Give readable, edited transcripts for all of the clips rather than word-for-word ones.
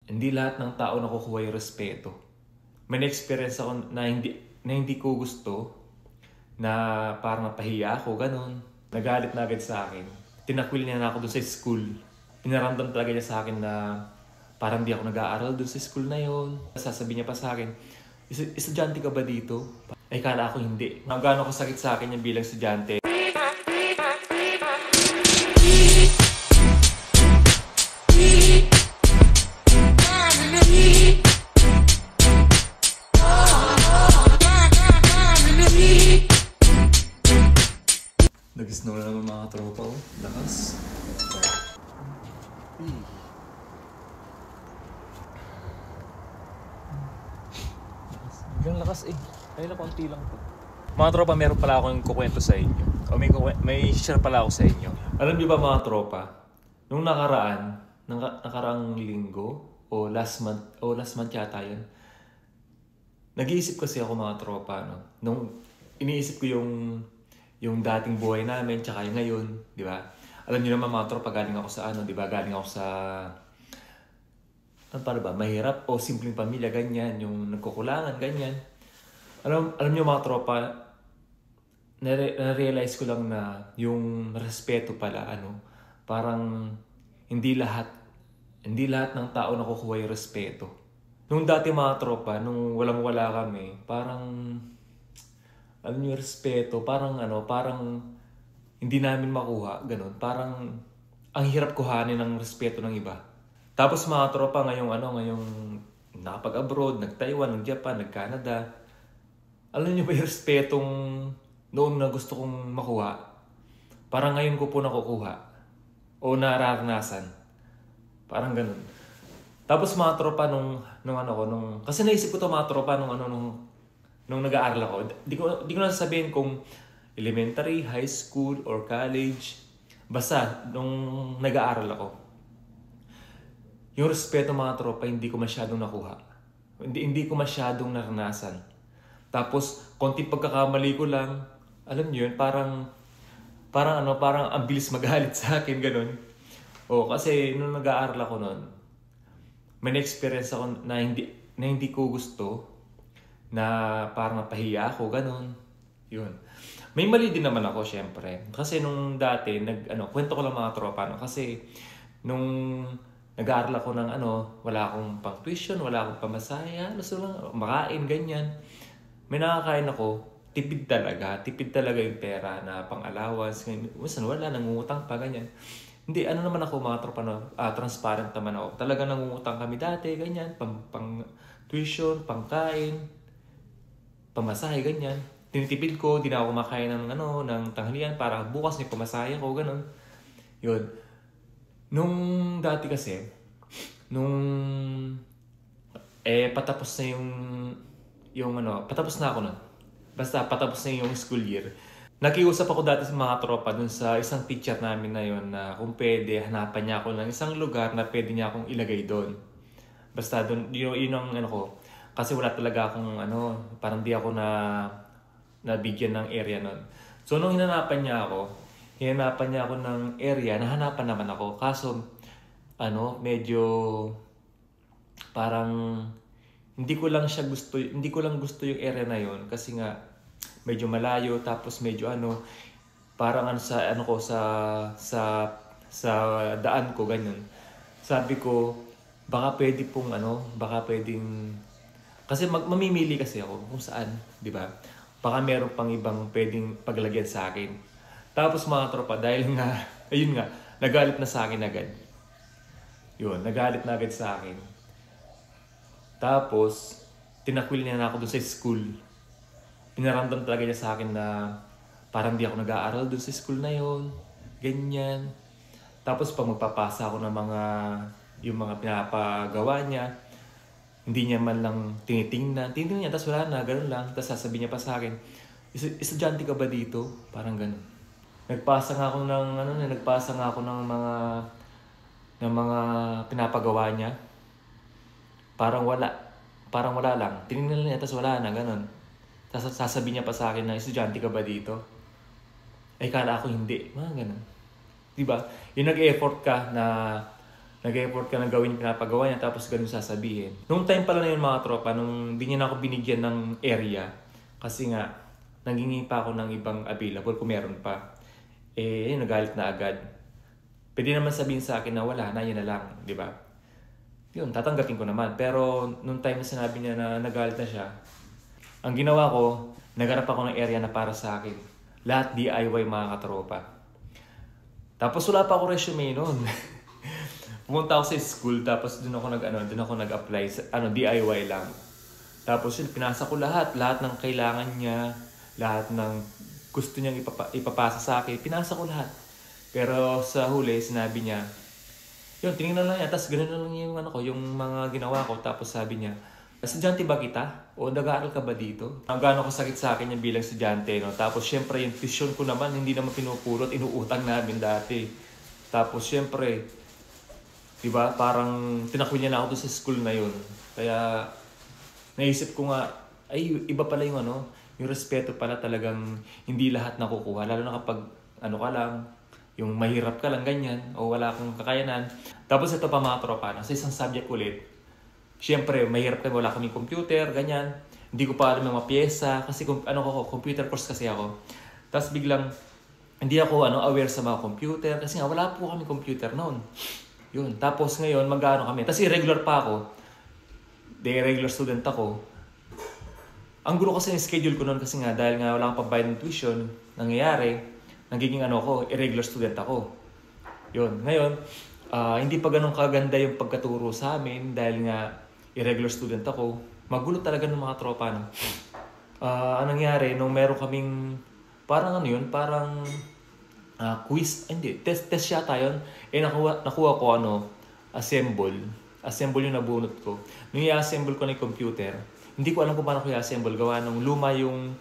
hindi lahat ng tao nakukuha yung respeto. May na-experience ako na hindi ko gusto, na parang napahiya ako, ganun. Nagalit na agad sa akin. Tinakwil niya na ako dun sa school. Pinaramdam talaga niya sa akin na parang di ako nag-aaral dun sa school na yon. Sasabihin niya pa sa akin, estudyante ka ba dito? Ay, kala ko hindi. Gaano ko sakit sa akin yung bilang estudyante. Nag-snow na naman mga tropa ko. Lakas. Biglang lakas eh. Ayun na, konti lang to. Mga tropa, meron pala akong kukwento sa inyo. O may share pala ako sa inyo. Alam niyo ba mga tropa, nung nakaraang linggo, o last month yata yun, nag-iisip kasi ako mga tropa, no? Nung iniisip ko yung dating buhay namin, tsaka yung ngayon, di ba? Alam niyo naman mga tropa, galing ako sa di ba? Galing ako sa, paano ba? Mahirap o simpleng pamilya, ganyan. Yung nagkukulangan, ganyan. Alam niyo mga tropa, na-realize ko lang na yung respeto pala, parang hindi lahat ng tao nakukuha yung respeto. Nung dati mga tropa, nung walang-wala kami, parang alam niyo, respeto, parang hindi namin makuha, ganun. Parang ang hirap kuhanin ng respeto ng iba. Tapos mga tropa, ngayong nakapag-abroad, nag-Taiwan, nag-Japan, nag-Canada, alam niyo ba yung respetong noon na gusto kong makuha? Parang ngayon ko po nakukuha o nararanasan. Parang ganun. Tapos mga tropa, kasi naisip ko to mga tropa nung nag-aaral ako. Di ko nasasabihin kung elementary, high school, or college. Basta, nung nag-aaral ako. Yung respeto mga tropa, hindi ko masyadong nakuha. Hindi ko masyadong naranasan. Tapos, konting pagkakamali ko lang, alam niyo yun, parang ang bilis magalit sa akin, ganun. Kasi nung nag-aaral ako noon, may na-experience ako na hindi ko gusto, na parang napahiya ako, ganun. Yun. May mali din naman ako, syempre. Kasi nung dati, kwento ko lang mga tropa, kasi nung nag-aaral ako ng wala akong pang-tuition, wala akong pamasaya, gusto lang makain, ganyan. May nakakain ako, tipid talaga yung pera na pang-allowance. Minsan wala, nangungutang pa, ganyan. Hindi, naman ako mga tropa, transparent naman ako. Talaga nangungutang kami dati, ganyan, pang-tuition, pang-kain, pamasahe, ganyan. Tinitipid ko, di na ako makain ng tanghalian para bukas may pamasahe ko, ganun. Yun. Nung dati kasi, patapos na patapos na ako nun. Basta patapos na yung school year. Nakiusap ako dati sa mga tropa dun sa isang teacher namin na yun na kung pwede, hanapan niya ako ng isang lugar na pwede niya akong ilagay doon. Basta dun, yun ang ko. Kasi wala talaga akong parang di ako nabigyan ng area nun. So nung hinanapan niya ako ng area, nahanapan naman ako. Kaso, medyo parang hindi ko lang gusto yung area na yon kasi nga medyo malayo, tapos medyo parang sa daan ko, ganyan. Sabi ko, baka pwedeng kasi mamimili kasi ako kung saan, di ba? Baka meron pang ibang pwedeng paglagyan sa akin. Tapos mga tropa, dahil nga, ayun nga, nagalit na sa akin agad. Yun, nagalit na agad sa akin. Tapos, tinakwil niya na ako dun sa school. Pinaramdam talaga niya sa akin na parang di ako nag-aaral dun sa school na yon, ganyan. Tapos pag magpapasa ako ng yung mga pinapagawa niya, hindi niya man lang tinitingnan niya, tapos wala na, ganun lang. Tapos sasabihin niya pa sa akin, estudyante ka ba dito? Parang ganun. Nagpasa nga ako ng mga pinapagawa niya. Parang wala lang. Tinignan niya, tapos wala na, ganun. Tapos sasabihin niya pa sa akin na, estudyante ka ba dito? Ay, kala ko hindi. Mga ganun. Diba? Yung nag-effort ka na Nag-effort ka na gawin yung pinapagawa niya, tapos ganun sasabihin. Nung time pala na yun mga tropa, nung di niya na ako binigyan ng area, kasi nga, nangingi pa ako ng ibang available kung meron pa. Yun, nagalit na agad. Pwede naman sabihin sa akin na wala na, yun na lang, di ba? Yun, tatanggapin ko naman. Pero nung time na sinabi niya na nagalit na siya, ang ginawa ko, naghanap ako ng area na para sa akin. Lahat DIY mga katropa. Tapos wala pa ako resume noon. Pumunta ako sa school, tapos doon ako nag-apply sa DIY lang. Tapos yun, pinasa ko lahat ng kailangan niya, lahat ng gusto niyang ipapasa sa akin, pinasa ko lahat. Pero sa huli, sinabi niya, yun, tinignan lang niya, tapos ganun lang yung mga ginawa ko, tapos sabi niya, estudyante ba kita? O nag-aaral ka ba dito? Ang gaano kasakit sa akin yung bilang estudyante, no? Tapos syempre yung tuition ko naman, hindi naman pinupulot, inuutang namin dati. Tapos syempre, diba, parang tinakwil niya na ako doon sa school na yun. Kaya naisip ko nga, ay iba pala yung yung respeto pala talagang hindi lahat nakukuha. Lalo na kapag ka lang, yung mahirap ka lang ganyan, o wala kang kakayanan. Tapos ito pa mga tropa, sa isang subject ulit, syempre, mahirap kami, wala kaming computer, ganyan. Hindi ko pa alam yung mga pyesa, kasi computer course kasi ako. Tapos biglang, hindi ako aware sa mga computer, kasi nga wala po kami computer noon. Yun, tapos ngayon, kami. Tapos irregular pa ako. Regular student ako. Ang gulo kasi yung schedule ko noon kasi nga, dahil nga wala akong pambayad ng tuition, nangyayari, nagiging irregular student ako. Yun, ngayon, hindi pa ganun kaganda yung pagkaturo sa amin dahil nga irregular student ako. Magulo talaga ng mga tropa, no? Anong nangyari, nung meron kaming, parang quiz, test yata yun. Nakuha ko assemble. Assemble yung nabunot ko. Nung i-assemble ko na yung computer, hindi ko alam kung paano ko i-assemble. Gawa nung luma yung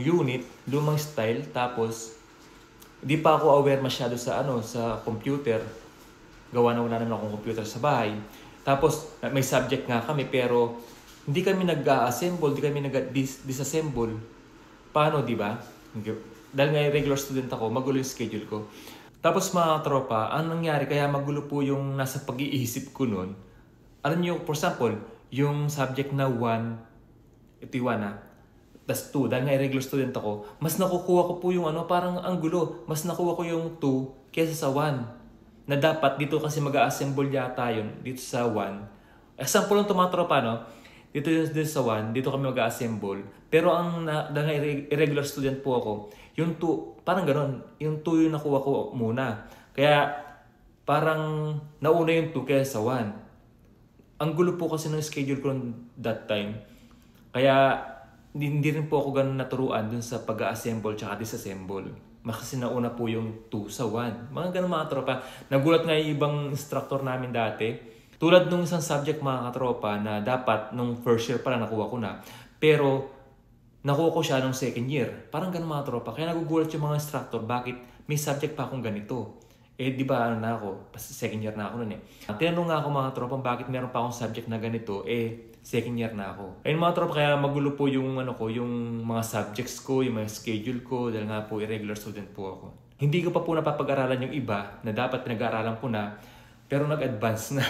unit, lumang style, tapos hindi pa ako aware masyado sa computer. Gawa na wala naman akong computer sa bahay. Tapos may subject nga kami pero hindi kami nag-assemble, hindi kami nag-disassemble. Paano, di ba? Dahil nga regular student ako, magulo yung schedule ko. Tapos mga tropa, anong nangyari? Kaya magulo po yung nasa pag-iisip ko nun. Alam niyo, for example, yung subject na 1, ito yung 1 tas 2, dahil nga regular student ako, mas nakukuha ko po yung parang ang gulo. Mas nakuha ko yung 2 kaysa sa 1. Na dapat dito kasi mag-assemble yata yun, dito sa 1. Example lang ito mga tropa, no? Dito sa 1, dito kami mag-assemble. Pero dahil irregular student po ako, yung 2, parang gano'n. Yung 2 yung nakuha ko muna. Kaya parang nauna yung 2 kaysa sa 1. Ang gulo po kasi ng schedule ko that time. Kaya hindi rin po ako gano'n naturuan dun sa pag-assemble tsaka disassemble. Kasi nauna po yung 2 sa 1. Mga gano'n mga tropa. Nagulat nga yung ibang instructor namin dati. Tulad nung isang subject mga katropa na dapat nung first year pala nakuha ko na. Pero nakuha ko siya nung second year. Parang gano'n mga tropa. Kaya nagugulat yung mga instructor, bakit may subject pa akong ganito? Di ba na ako? Second year na ako nun eh. Tinanong nga ako mga tropa, bakit meron pa akong subject na ganito? Second year na ako. Ayun mga tropa, kaya magulo po yung yung mga subjects ko, yung mga schedule ko, dahil nga po irregular student po ako. Hindi ko pa po napapag-aralan yung iba na dapat pinag-aaralan ko na, pero nag-advance na.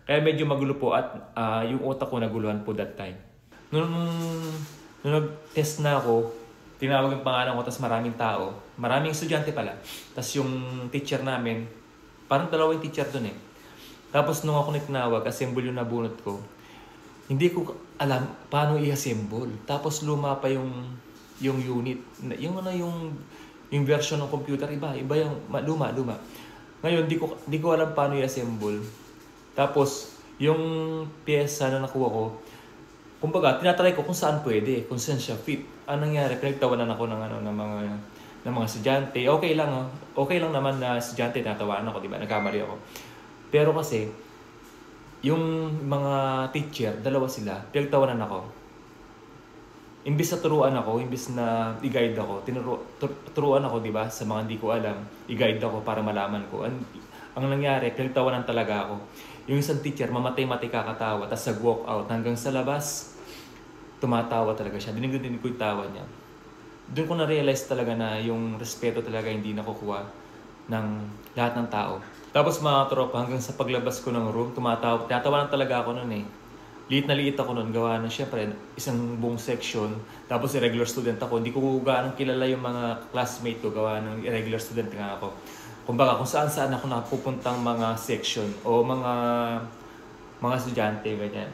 Kaya medyo magulo po at yung utak ko naguluhan po that time. Nung nag-test na ako, tinawag yung pangalan ko, tapos maraming tao. Maraming estudyante pala. Tapos yung teacher namin, parang dalawang teacher dun eh. Tapos nung ako tinawag, assemble yung nabunot ko. Hindi ko alam paano i-assemble. Tapos luma pa yung unit. Yung version ng computer, iba yung luma. Ngayon, di ko alam paano i-assemble. Tapos, yung pyesa na nakuha ko, kumbaga, tinatry ko kung saan pwede, kung saan siya fit. Anong nangyari? Pinagtawanan ako ng mga estudyante. Okay lang naman na estudyante, tinatawanan ako, di ba? Nagkamali ako. Pero kasi, yung mga teacher, dalawa sila, pinagtawanan ako. Imbis na turuan ako, imbis na i-guide ako, turuan ako, di ba? Sa mga hindi ko alam, i-guide ako para malaman ko. Ang nangyari, pinagtawanan talaga ako. Yung isang teacher, mamatay-matay kakatawa, tapos walk out hanggang sa labas, tumatawa talaga siya. Dinig ko yung tawa niya. Doon ko na-realize talaga na yung respeto talaga hindi nakukuha ng lahat ng tao. Tapos mga tropa, hanggang sa paglabas ko ng room, tinatawanan talaga ako nun eh. Liit na liit ako nun, gawa na syempre, isang buong section. Tapos irregular student ako, hindi ko gaano kilala yung mga classmate ko, gawa ng irregular student nga ako. Kumbaga, kung saan-saan ako napupuntang mga section o mga estudyante, ganyan.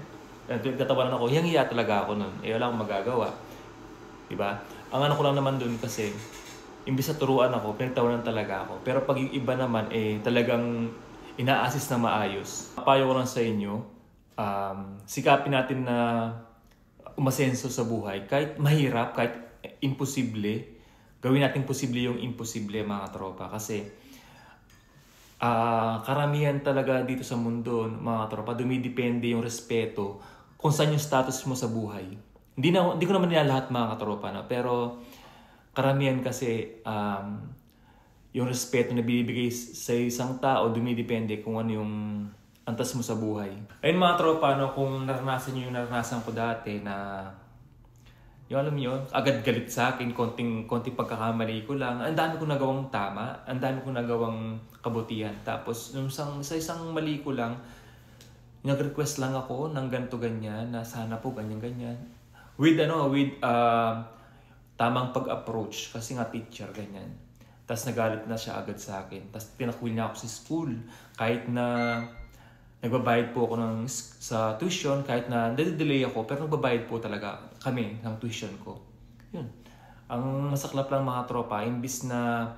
Tatawanan ako, hiyang-hiya talaga ako nun. Wala akong magagawa. Diba? Ang ano ko lang naman dun kasi, imbis na turuan ako, pinagtawanan talaga ako. Pero pag yung iba naman, talagang ina-assist na maayos. Payo ko lang sa inyo, sikapin natin na umasenso sa buhay. Kahit mahirap, kahit imposible, gawin natin posible yung imposible mga tropa. Kasi karamihan talaga dito sa mundo, mga tropa, dumidepende yung respeto kung saan yung status mo sa buhay. Hindi ko naman nila lahat mga katropa, no? Pero karamihan kasi yung respeto na binibigay sa isang tao, dumidepende kung ano yung antas mo sa buhay. Ayun mga tropa, no, kung naranasan nyo yung naranasan ko dati na yung alam nyo, agad galit sa akin, konting pagkakamali ko lang, ang dami ko nagawang tama, ang dami ko nagawang kabutihan. Tapos sa isang mali ko lang, nag-request lang ako ng ganito ganyan, na sana po ganyan-ganyan. With tamang pag-approach, kasi nga teacher, ganyan. Tapos nagalit na siya agad sa akin. Tapos tinakwil niya ako sa school. Kahit na nagbabayad po ako sa tuition, kahit na nade-delay ako, pero nagbabayad po talaga kami ng tuition ko. Yun. Ang masaklap lang mga tropa, imbis na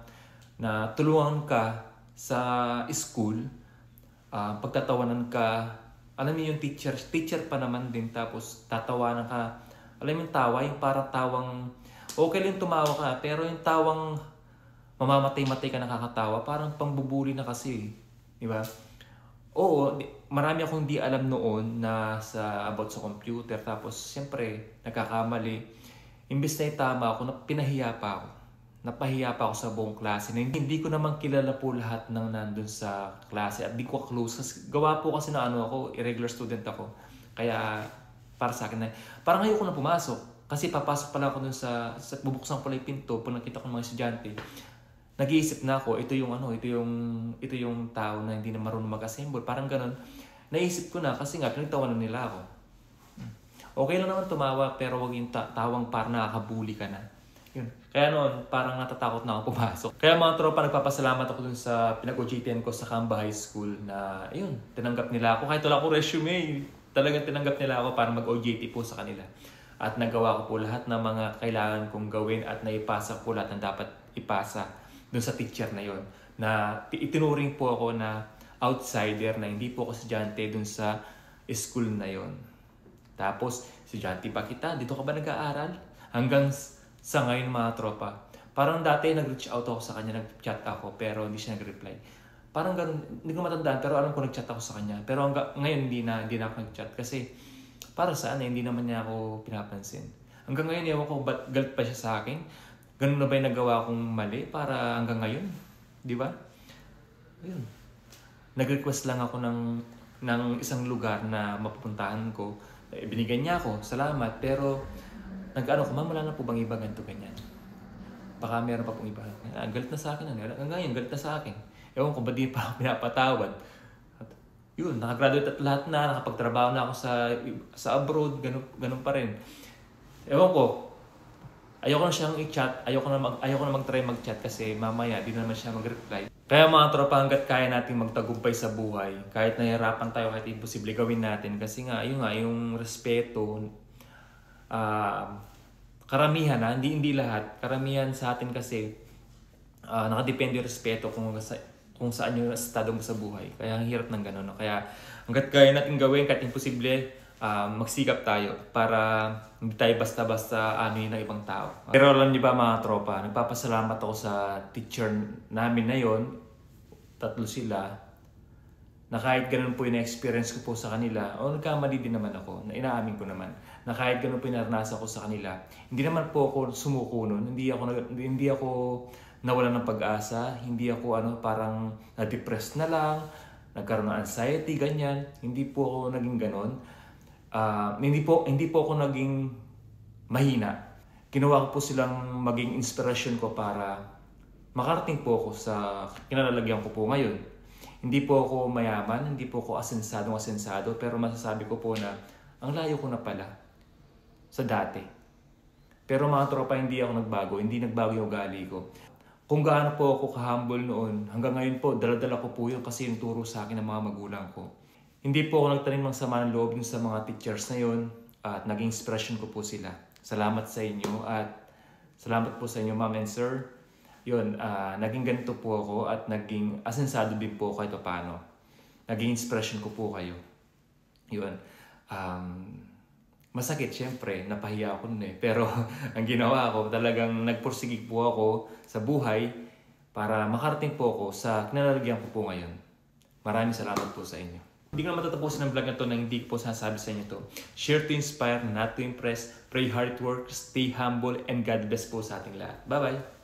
tulungan ka sa school, pagtatawanan ka, alam niyo yung teacher pa naman din, tapos tatawanan ka. Alam mo yung tawa, yung parang tawang, okay lang tumawa ka, pero yung tawang mamamatay-matay ka nakakatawa, parang pangbubuli na kasi. Di ba? Oo, marami akong di alam noon na about sa computer. Tapos, siyempre, nagkakamali. Imbis na itama ako, pinahiya pa ako. Napahiya pa ako sa buong klase. Na hindi ko naman kilala po lahat ng nandun sa klase. At di ko close. Gawa po kasi na ako, irregular student ako. Kaya, para sa akin na, parang ayoko na pumasok. Kasi papasok pala ako dun bubuksan ko lang yung pinto. Pag nakita ko ng mga estudyante, nag-iisip na ako, ito yung tao na hindi na marunong mag-assemble. Parang ganun. Naisip ko na kasi nga, pinagtawanan nila ako. Okay lang naman tumawa, pero wag yung tawang parang nakakabuli ka na. Yun. Kaya noon, parang natatakot na ako pumasok. Kaya mga tropa, nagpapasalamat ako dun sa pinag-OJTN ko sa Camba High School na, ayun, tinanggap nila ako. Kahit wala akong resume, talagang tinanggap nila ako para mag-OJT po sa kanila. At nagawa ko po lahat ng mga kailangan kong gawin at naipasa po lahat ng dapat ipasa dun sa teacher na yon, na itinuring po ako na outsider, na hindi po ako estudyante dun sa school na yon. Tapos, estudyante pa kita, dito ka ba nag-aaral? Hanggang sa ngayon mga tropa, parang dati nag-reach out ako sa kanya, nag-chat ako, pero hindi siya nag-reply. Parang ganun, hindi ko matandaan, pero alam ko nag-chat ako sa kanya. Pero ngayon hindi na ako nag-chat kasi para saan, hindi naman niya ako pinapansin. Hanggang ngayon, ewan ko, ba't galit pa siya sa akin? Ganun na ba yung nagawa kong mali para hanggang ngayon? Di ba? Ayun. Nag-request lang ako ng isang lugar na mapupuntahan ko. Binigyan niya ako, salamat. Pero, ma'am, wala na po bang iba ganito ganyan? Baka meron pa pong iba. Galit na sa akin. Hanggang ngayon, galit na sa akin. Ewan ko, ba di pa ako pinapatawad? At, yun, nakagraduate at lahat na. Nakapagtrabaho na ako sa abroad. Ganun pa rin. Ewan ko, ayoko na siyang i-chat, ayoko na mag-try mag-chat kasi mamaya di na naman siya mag-reply. Kaya mga tropa, hanggat kaya natin magtagumpay sa buhay, kahit nahihirapan tayo, kahit imposible gawin natin. Kasi nga, yung respeto, karamihan hindi lahat. Karamihan sa atin kasi, nakadepende yung respeto kung saan yung estado mo sa buhay. Kaya ang hirap ng gano'n. No? Kaya hanggat kaya natin gawin, kahit imposible, magsikap tayo para hindi tayo basta-basta anuin ng ibang tao. Pero alam niyo ba mga tropa, nagpapasalamat ako sa teacher namin na yon, tatlo sila, na kahit ganun po yung experience ko po sa kanila, nagkamali din naman ako, na inaamin ko naman, na kahit ganun po yung naranasan ko sa kanila, hindi naman po ako sumuko nun, hindi ako nawalan ng pag-asa, hindi ako parang na-depressed na lang, nagkaroon ng anxiety, ganyan, hindi po ako naging ganun. Hindi po ako naging mahina. Ginawa ko po silang maging inspirasyon ko para makarating po ako sa kinalalagyan ko po ngayon. Hindi po ako mayaman, hindi po ako asensado, pero masasabi ko po na ang layo ko na pala sa dati. Pero mga tropa, hindi ako nagbago, hindi nagbago yung ugali ko. Kung gaano po ako ka-humble noon, hanggang ngayon po, dala-dala ko po yun kasi yung turo sa akin ng mga magulang ko. Hindi po ako nagtanim ng sama ng loob sa mga teachers na yun at naging inspiration ko po sila. Salamat sa inyo at salamat po sa inyo, ma'am and sir. Yun, naging ganito po ako at naging asensado din po kahit paano. Naging inspiration ko po kayo. Yun. Masakit syempre, napahiya ako nun eh. Pero ang ginawa ko, talagang nagpursigig po ako sa buhay para makarating po ako sa kinalalagyan ko po ngayon. Maraming salamat po sa inyo. Hindi ko na matatapusin ang vlog na to na hindi ko po sinasabi sa inyo to. Share to inspire, not to impress. Pray hard at work, stay humble, and God bless po sa ating lahat. Bye-bye!